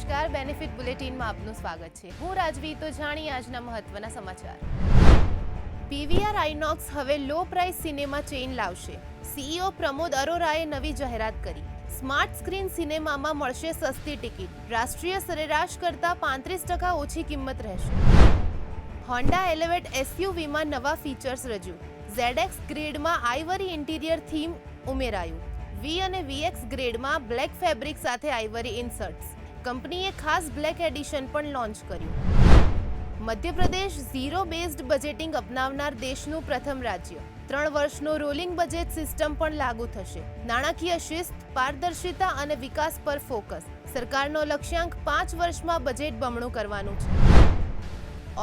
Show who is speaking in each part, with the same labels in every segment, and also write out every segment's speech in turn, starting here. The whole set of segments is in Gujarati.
Speaker 1: નમસ્કાર, બેનિફિટ બુલેટિનમાં આપનું સ્વાગત છે. હું રાજવી. તો જાણીએ આજના મહત્વના સમાચાર. પીવીઆર આઇનોક્સ હવે લો પ્રાઇસ સિનેમા ચેઇન લાવશે. સીઈઓ પ્રમોદ અરોરાએ નવી જાહેરાત કરી. સ્માર્ટ સ્ક્રીન સિનેમામાં મળશે સસ્તી ટિકિટ. રાષ્ટ્રીય સરેરાશ કરતાં 35% ઓછી કિંમત રહેશે. હોન્ડા એલેવેટ એસયુવીમાં નવા ફીચર્સ રજૂ. ZX ગ્રેડમાં આઇવરી ઇન્ટિરિયર થીમ ઉમેરાયું. વી અને VX ગ્રેડમાં બ્લેક ફેબ્રિક સાથે આઇવરી ઇન્સર્ટ્સ. કંપનીએ ખાસ બ્લેક એડિશન પણ લોન્ચ કર્યું. મધ્યપ્રદેશ ઝીરો બેઝડ બજેટિંગ અપનાવનાર દેશનું પ્રથમ રાજ્ય. 3 વર્ષનો રોલિંગ બજેટ સિસ્ટમ પણ લાગુ થશે. નાણાકીય શિસ્ત, પારદર્શિતા અને વિકાસ પર ફોકસ. સરકારનો લક્ષ્યાંક 5 વર્ષમાં બજેટ બમણું કરવાનું છે.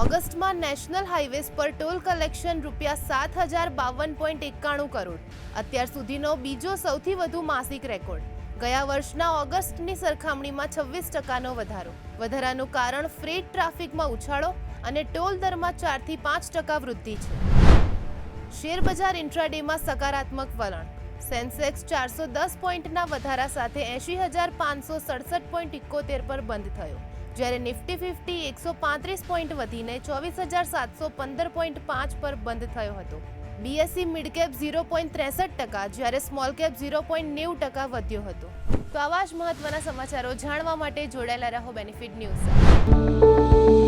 Speaker 1: ઓગસ્ટમાં નેશનલ હાઈવેઝ પર ટોલ કલેક્શન ₹7,052.91 કરોડ. અત્યાર સુધીનો બીજો સૌથી વધુ માસિક રેકોર્ડ. ગયા વર્ષના ઓગસ્ટની સરખામણીમાં 26%નો વધારો. વધારાનું કારણ ફ્રેટ ટ્રાફિકમાં ઉછાળો અને ટોલ દરમાં 4 થી 5% વૃદ્ધિ છે. શેરબજાર ઇન્ટ્રાડેમાં સકારાત્મક વલણ. સેન્સેક્સ 410 પોઈન્ટના વધારા સાથે 80,567.71 પર બંધ થયો, જ્યારે નિફ્ટી 50 135 પોઈન્ટ વધીને 24,715.5 પર બંધ થયો હતો. બીએસઈ મિડકેપ 0.63%, જ્યારે સ્મોલ કેપ 0.90% વધ્યો હતો. તો આવા જ મહત્વના સમાચારો જાણવા માટે જોડાયેલા રહો બેનિફિટ ન્યૂઝ સાથે.